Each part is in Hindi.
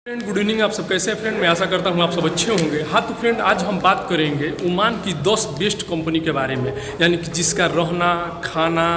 Friend good evening. आप सब कैसे हैं फ्रेंड? मैं आशा करता हूँ आप सब अच्छे होंगे। हाँ तो फ्रेंड आज हम बात करेंगे ओमान की 10 बेस्ट कंपनी के बारे में, यानी कि जिसका रहना खाना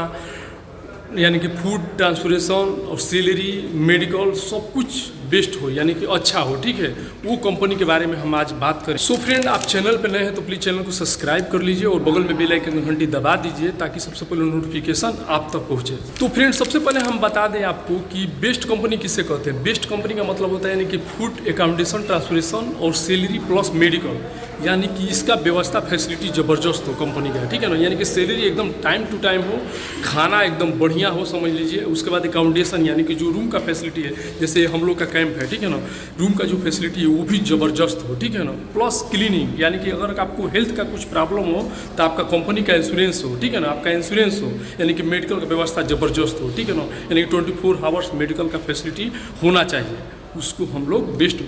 यानी कि फूड ट्रांसपोर्टेशन और सैलरी मेडिकल सब कुछ बेस्ट हो, यानी कि अच्छा हो। ठीक है, वो कंपनी के बारे में हम आज बात करें। सो फ्रेंड आप चैनल पर नए हैं तो प्लीज़ चैनल को सब्सक्राइब कर लीजिए और बगल में बेल आइकन की घंटी दबा दीजिए ताकि सबसे पहले नोटिफिकेशन आप तक पहुंचे। तो फ्रेंड सबसे पहले हम बता दें आपको कि बेस्ट कंपनी किसे कहते हैं। बेस्ट कंपनी का मतलब होता है यानी कि फूड अकोमोडेशन ट्रांसपोर्टेशन और सैलरी प्लस मेडिकल, यानी कि इसका व्यवस्था फैसिलिटी ज़बरदस्त हो कंपनी का। ठीक है ना, यानी कि सैलरी एकदम टाइम टू टाइम हो, खाना एकदम बढ़िया हो समझ लीजिए। उसके बाद अकोमोडेशन यानी कि जो रूम का फैसिलिटी है, जैसे हम लोग का कैंप है, ठीक है ना, रूम का जो फैसिलिटी है वो भी ज़बरदस्त हो। ठीक है ना, प्लस क्लीनिंग, यानी कि अगर आपको हेल्थ का कुछ प्रॉब्लम हो तो आपका कंपनी का इंश्योरेंस हो। ठीक है ना, आपका इंश्योरेंस हो, यानी कि मेडिकल का व्यवस्था ज़बरदस्त हो। ठीक है ना, यानी कि 24 आवर्स मेडिकल का फैसिलिटी होना चाहिए, उसको हम लोग बेस्ट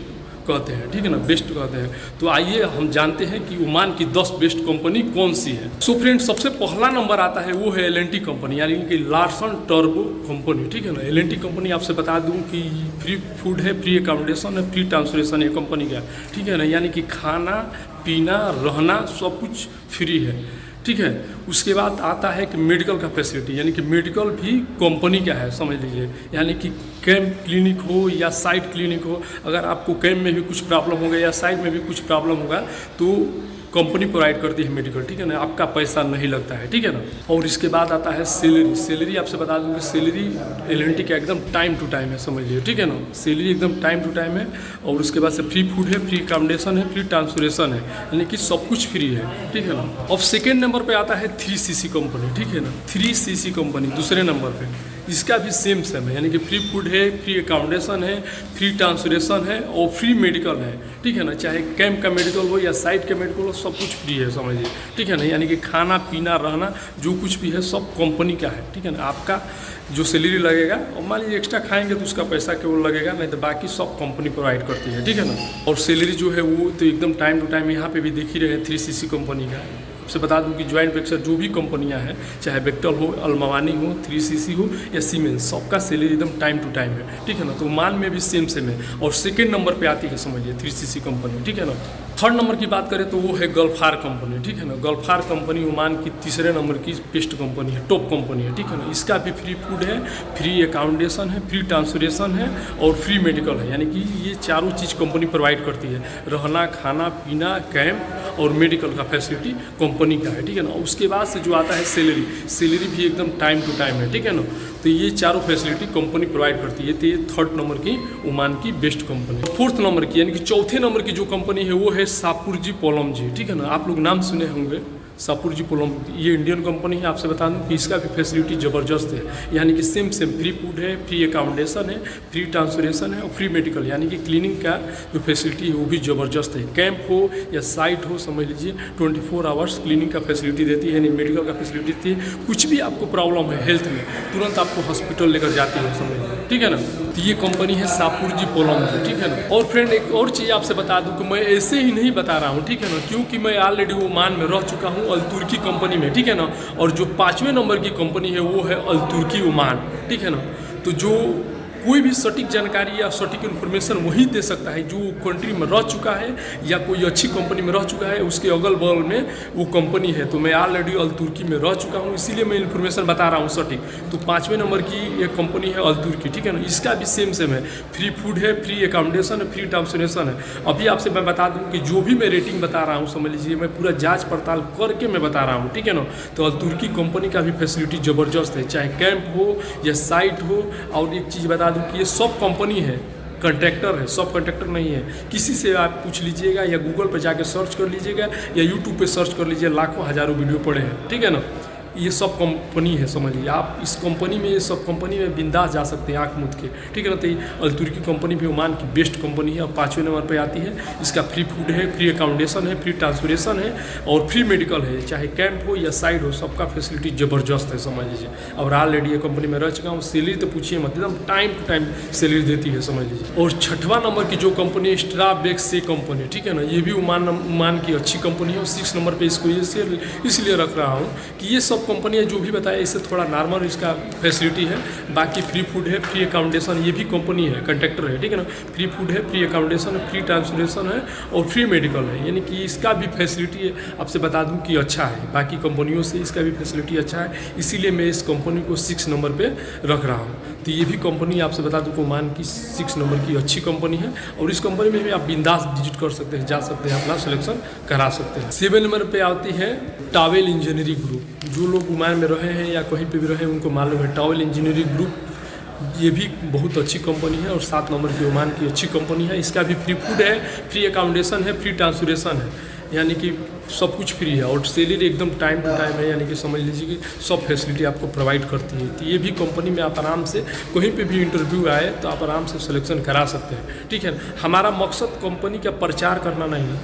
कहते हैं। ठीक है ना, बेस्ट कहते हैं। तो आइए हम जानते हैं कि ओमान की 10 बेस्ट कंपनी कौन सी है। सो फ्रेंड सबसे पहला नंबर आता है वो है एल&टी कंपनी, यानी कि लार्सन टर्बो कंपनी। ठीक है ना, एल&टी कंपनी आपसे बता दूं कि फ्री फूड है, फ्री अकोमोडेशन है, फ्री ट्रांसपोर्टेशन है कंपनी का। ठीक है ना, यानी कि खाना पीना रहना सब कुछ फ्री है। ठीक है, उसके बाद आता है कि मेडिकल का फैसिलिटी, यानी कि मेडिकल भी कंपनी का है समझ लीजिए। यानी कि कैंप क्लिनिक हो या साइट क्लिनिक हो, अगर आपको कैंप में भी कुछ प्रॉब्लम होगा या साइट में भी कुछ प्रॉब्लम होगा तो कंपनी प्रोवाइड करती है मेडिकल। ठीक है ना, आपका पैसा नहीं लगता है। ठीक है ना, और इसके बाद आता है सैलरी। सैलरी आपसे बता दूं कि सैलरी एल&टी का एकदम टाइम टू टाइम है समझ लीजिए। ठीक है ना, सैलरी एकदम टाइम टू टाइम है। और उसके बाद से फ्री फूड है, फ्री अकोमोडेशन है, फ्री ट्रांसपोर्टेशन है, यानी कि सब कुछ फ्री है। ठीक है ना, अब सेकेंड नंबर पर आता है 3CC कंपनी। ठीक है ना, 3CC कंपनी दूसरे नंबर पर, इसका भी सेम है, यानी कि फ्री फूड है, फ्री अकोमोडेशन है, फ्री ट्रांसपोर्टेशन है और फ्री मेडिकल है। ठीक है ना, चाहे कैंप का मेडिकल हो या साइट का मेडिकल हो, सब कुछ फ्री है समझिए। ठीक है ना, यानी कि खाना पीना रहना जो कुछ भी है सब कंपनी का है। ठीक है ना, आपका जो सैलरी लगेगा और मान लीजिए एक्स्ट्रा खाएंगे तो उसका पैसा केवल लगेगा, नहीं तो बाकी सब कंपनी प्रोवाइड करती है। ठीक है ना, और सैलरी जो है वो तो एकदम टाइम टू टाइम, यहाँ पे भी देख ही रहे हैं 3CC कंपनी का। आपसे बता दूं कि ज्वाइंट वेक्चर जो भी कंपनियां हैं, चाहे बेक्टल हो, अल्मावानी हो, 3CC हो या सीमेंस, सबका सैलरी एकदम टाइम टू टाइम है। ठीक है ना, तो ओमान में भी सेम है। और सेकेंड नंबर पे आती है समझिए 3CC कंपनी। ठीक है ना, थर्ड नंबर की बात करें तो वो है गल्फार कंपनी। ठीक है ना, गल्फार कंपनी ओमान की तीसरे नंबर की बेस्ट कंपनी है, टॉप कंपनी है। ठीक है ना, इसका भी फ्री फूड है, फ्री अकोमोडेशन है, फ्री ट्रांसपोर्टेशन है और फ्री मेडिकल है, यानी कि ये चारों चीज़ कंपनी प्रोवाइड करती है। रहना खाना पीना कैंप और मेडिकल का फैसिलिटी कंपनी का है। ठीक है ना, उसके बाद से जो आता है सैलरी, सैलरी भी एकदम टाइम टू टाइम है। ठीक है ना, तो ये चारों फैसिलिटी कंपनी प्रोवाइड करती है। तो ये थर्ड नंबर की ओमान की बेस्ट कंपनी। फोर्थ नंबर की यानी कि चौथे नंबर की जो कंपनी है वो है शाहपुरजी पोलमजी। ठीक है ना, आप लोग नाम सुने होंगे शाहपुरजी पोलम, ये इंडियन कंपनी है। आपसे बता दूं कि इसका भी फैसिलिटी ज़बरदस्त है, यानी कि सेम फ्री फूड है, फ्री अकोमोडेशन है, फ्री ट्रांसपोर्टेशन है और फ्री मेडिकल, यानी कि क्लिनिक का जो फैसिलिटी है वो भी ज़बरदस्त है। कैंप हो या साइट हो समझ लीजिए 24 आवर्स क्लिनिक का फैसिलिटी देती है, यानी मेडिकल का फैसिलिटी देती है। कुछ भी आपको प्रॉब्लम है हेल्थ में तुरंत आपको हॉस्पिटल लेकर जाती है समझ लीजिए। ठीक है ना, तो ये कंपनी है शाहपुरजी पोलम की। ठीक है ना, और फ्रेंड एक और चीज़ आपसे बता दूं कि मैं ऐसे ही नहीं बता रहा हूँ। ठीक है ना, क्योंकि मैं ऑलरेडी ओमान में रह चुका हूँ अल तुर्की कंपनी में। ठीक है ना, और जो 5वें नंबर की कंपनी है वो है अल तुर्की ओमान। ठीक है ना, तो जो कोई भी सटीक जानकारी या सटीक इन्फॉर्मेशन वही दे सकता है जो कंट्री में रह चुका है या कोई अच्छी कंपनी में रह चुका है, उसके अगल बगल में वो कंपनी है। तो मैं ऑलरेडी अल तुर्की में रह चुका हूँ, इसीलिए मैं इन्फॉर्मेशन बता रहा हूँ सटीक। तो 5वें नंबर की एक कंपनी है अल तुर्की। ठीक है ना, इसका भी सेम है, फ्री फूड है, फ्री अकोमोडेशन है, फ्री ट्रांसपोर्टेशन है। अभी आपसे मैं बता दूँ कि जो भी मैं रेटिंग बता रहा हूँ समझ लीजिए मैं पूरा जाँच पड़ताल करके मैं बता रहा हूँ। ठीक है ना, तो अल तुर्की कंपनी का भी फैसिलिटी ज़बरदस्त है, चाहे कैंप हो या साइट हो। और एक चीज़ बता दूँ कि ये सब कंपनी है, कॉन्ट्रैक्टर है, सब कॉन्ट्रैक्टर नहीं है। किसी से आप पूछ लीजिएगा या गूगल पर जाकर सर्च कर लीजिएगा या यूट्यूब पे सर्च कर लीजिए, लाखों हज़ारों वीडियो पड़े हैं। ठीक है ना, ये सब कंपनी है समझ लीजिए। आप इस कंपनी में, ये सब कंपनी में बिंदास जा सकते हैं आँख मूंद के। ठीक है ना, तो ये अल तुर्की कंपनी भी ओमान की बेस्ट कंपनी है और 5वें नंबर पे आती है। इसका फ्री फूड है, फ्री अकोमोडेशन है, फ्री ट्रांसपोर्टेशन है और फ्री मेडिकल है, चाहे कैंप हो या साइड हो, सबका फैसिलिटी ज़बरदस्त है समझ लीजिए। और ऑलरेडी ये कंपनी में रह चुका हूँ। सैलरी तो पूछिए मत, एकदम टाइम टू टाइम सैलरी देती है समझ लीजिए। और 6वां नंबर की जो कंपनी है स्ट्राबेक्से कंपनी। ठीक है ना, ये भी ओमान की अच्छी कंपनी है और 6 नंबर पर इसको इसलिए रख रहा हूँ कि ये सब कंपनियाँ जो भी बताया इससे थोड़ा नॉर्मल इसका फैसिलिटी है। बाकी फ्री फूड है, फ्री अकाउंटेशन, ये भी कंपनी है, कंट्रैक्टर है, ठीक है ना। फ्री फूड है, फ्री अकाउंटेशन है, फ्री ट्रांसपोर्टेशन है और फ्री मेडिकल है, यानी कि इसका भी फैसिलिटी आपसे बता दूं कि अच्छा है। बाकी कंपनियों से इसका भी फैसिलिटी अच्छा है, इसीलिए मैं इस कंपनी को 6 नंबर पे रख रहा हूँ। तो ये भी कंपनी आपसे बता दूं ओमान की 6 नंबर की अच्छी कंपनी है और इस कंपनी में भी आप बिंदास विजिट कर सकते हैं, जा सकते हैं, अपना सिलेक्शन करा सकते हैं। 7 नंबर पे आती है टावेल इंजीनियरिंग ग्रुप। जो लोग ओमान में रहे हैं या कहीं पे भी रहे हैं उनको मालूम है टावेल इंजीनियरिंग ग्रुप, ये भी बहुत अच्छी कंपनी है और 7 नंबर की ओमान की अच्छी कंपनी है। इसका भी फ्री फूड है, फ्री अकाउंटेशन है, फ्री ट्रांसपोर्टेशन है, यानी कि सब कुछ फ्री है और सैलरी एकदम टाइम टू टाइम है, यानी कि समझ लीजिए कि सब फैसिलिटी आपको प्रोवाइड करती है। तो ये भी कंपनी में आप आराम से कहीं पे भी इंटरव्यू आए तो आप आराम से सिलेक्शन करा सकते हैं, ठीक है। हमारा मकसद कंपनी का प्रचार करना नहीं,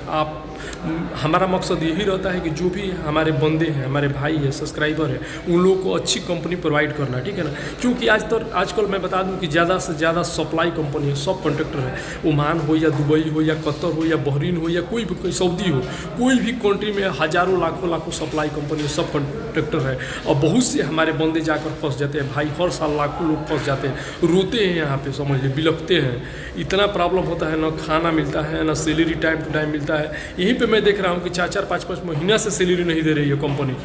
हमारा मकसद यही रहता है कि जो भी हमारे बंदे हैं, हमारे भाई है, सब्सक्राइबर है, उन लोगों को अच्छी कंपनी प्रोवाइड करना, ठीक है ना। क्योंकि आजकल मैं बता दूं कि ज़्यादा से ज़्यादा सप्लाई कंपनी है, सब कॉन्ट्रैक्टर है, ओमान हो या दुबई हो या कतर हो या बहरीन हो या कोई भी सऊदी हो, कोई भी कंट्री में हज़ारों लाखों सप्लाई कंपनी, सब कॉन्ट्रैक्टर है। और बहुत से हमारे बंदे जाकर फंस जाते हैं भाई, हर साल लाखों लोग फंस जाते हैं, रोते हैं यहाँ पे, समझ लीजिए बिलखते हैं। इतना प्रॉब्लम होता है, ना खाना मिलता है, ना सैलरी टाइम टू टाइम मिलता है। यहीं पे मैं देख रहा हूँ कि 4-4, 5-5 महीना से सैलरी नहीं दे रही है कंपनी,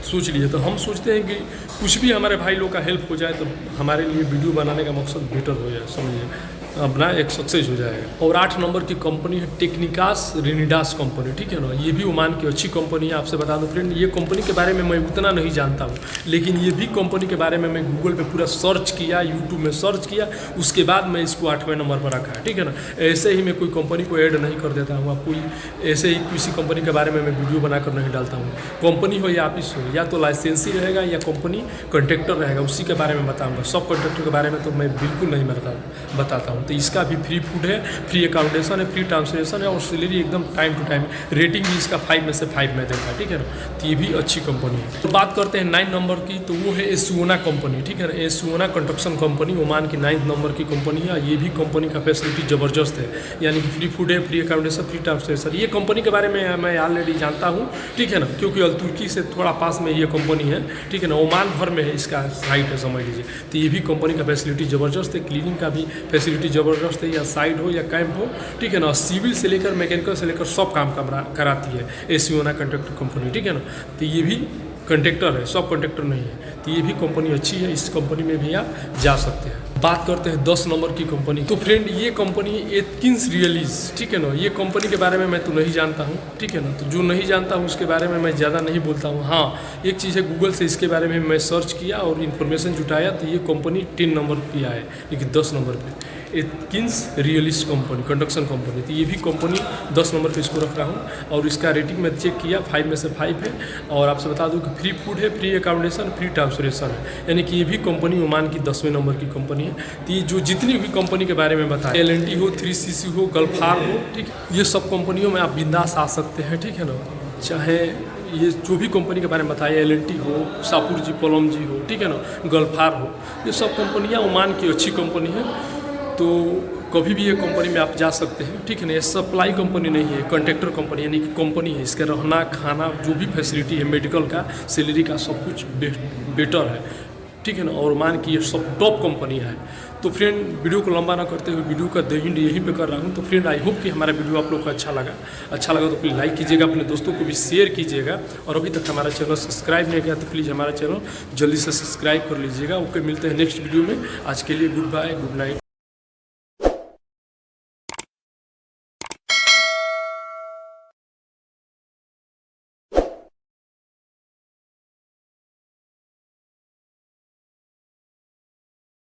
सोच लिए। तो हम सोचते हैं कि कुछ भी हमारे भाई लोग का हेल्प हो जाए तो हमारे लिए वीडियो बनाने का मकसद बेटर हो जाए, समझिए अपना एक सक्सेस हो जाएगा। और 8 नंबर की कंपनी है टेक्निकास रेनिडास कंपनी, ठीक है ना। ये भी ओमान की अच्छी कंपनी है। आपसे बता दूं फ्रेंड, ये कंपनी के बारे में मैं उतना नहीं जानता हूँ, लेकिन ये भी कंपनी के बारे में मैं गूगल पे पूरा सर्च किया, यूट्यूब में सर्च किया, उसके बाद मैं इसको 8वें नंबर पर रखा है, ठीक है ना। ऐसे ही मैं कोई कंपनी को ऐड नहीं कर देता हूँ, आप कोई ऐसे ही किसी कंपनी के बारे में मैं वीडियो बनाकर नहीं डालता हूँ। कंपनी हो या ऑफिस हो, या तो लाइसेंसी रहेगा या कंपनी कॉन्ट्रैक्टर रहेगा, उसी के बारे में बताऊँगा। सब कॉन्ट्रैक्टर के बारे में तो मैं बिल्कुल नहीं बताता हूँ। तो इसका भी फ्री फूड है, फ्री अकाउंटेशन है, फ्री ट्रांसलेशन है और सैलरी एकदम टाइम टू टाइम। रेटिंग भी इसका 5 में से 5 में देखा, ठीक है ना। तो ये भी अच्छी कंपनी है। तो बात करते हैं 9 नंबर की, तो वो है एसुओना कंपनी, ठीक है ना। एसुओना कंस्ट्रक्शन कंपनी ओमान की 9 नंबर की कंपनी है। ये भी कंपनी का फैसिलिटी ज़बरदस्त है, यानी कि फ्री फूड है, फ्री अकाउंटेशन, फ्री ट्रांसलेशन। ये कंपनी के बारे में मैं ऑलरेडी जानता हूँ, ठीक है ना, क्योंकि तुर्की से थोड़ा पास में ये कंपनी है, ठीक है ना। ओमान भर में है इसका साइट है, समझ लीजिए। तो ये भी कंपनी का फैसिलिटी ज़बरदस्त है, क्लीनिंग का भी फैसिलिटी ज़बरदस्त है, या साइड हो या कैंप हो, ठीक है ना। सिविल से लेकर मैकेनिकल से लेकर सब काम कराती है एसुओना कॉन्ट्रैक्टर कंपनी, ठीक है ना। तो ये भी कॉन्ट्रैक्टर है, सब कॉन्ट्रैक्टर नहीं है। तो ये भी कंपनी अच्छी है, इस कंपनी में भी आप जा सकते हैं। बात करते हैं 10 नंबर की कंपनी। तो फ्रेंड ये कंपनी एथकिंस रियलीज, ठीक है ना। ये कंपनी के बारे में मैं तो नहीं जानता हूँ, ठीक है ना। तो जो नहीं जानता हूँ उसके बारे में मैं ज़्यादा नहीं बोलता हूँ। हाँ, एक चीज़ है, गूगल से इसके बारे में मैं सर्च किया और इन्फॉर्मेशन जुटाया, तो ये कंपनी 10 नंबर पर आए, लेकिन 10 नंबर पर एथकिंस रियलिस्ट कंपनी, कंस्ट्रक्शन कंपनी। तो ये भी कंपनी 10 नंबर पे इसको रख रहा हूँ और इसका रेटिंग मैं चेक किया, 5 में से 5 है। और आपसे बता दूँ कि फ्री फूड है, फ्री अकाउंटेशन, फ्री ट्रांसपोर्टेशन है, यानी कि ये भी कंपनी ओमान की 10वें नंबर की कंपनी है। तो ये जो जितनी भी कंपनी के बारे में बताया, LNT हो, 3CC हो, गल्फार हो, ठीक है, ये सब कंपनियों में आप बिंदास आ सकते हैं, ठीक है ना। चाहे ये जो भी कंपनी के बारे में बताया, LNT हो, सापुर जी, पलम जी हो, ठीक है ना, गल्फार हो, ये सब कंपनियाँ ओमान की अच्छी कंपनी है। तो कभी भी ये कंपनी में आप जा सकते हैं, ठीक है ना। ये सप्लाई कंपनी नहीं है, कॉन्ट्रैक्टर कंपनी, यानी कि कंपनी है, इसका रहना खाना जो भी फैसिलिटी है, मेडिकल का, सैलरी का, सब कुछ बेटर है, ठीक है ना। और मान कि ये सब टॉप कंपनी है। तो फ्रेंड, वीडियो को लंबा ना करते हुए वीडियो का एंड यहीं पे कर रहा हूँ। तो फ्रेंड, आई होप कि हमारा वीडियो आप लोग को अच्छा लगा तो प्लीज़ लाइक कीजिएगा, अपने दोस्तों को भी शेयर कीजिएगा। और अभी तक हमारा चैनल सब्सक्राइब नहीं किया तो प्लीज़ हमारा चैनल जल्दी से सब्सक्राइब कर लीजिएगा। ओके, मिलते हैं नेक्स्ट वीडियो में। आज के लिए गुड बाय, गुड नाइट।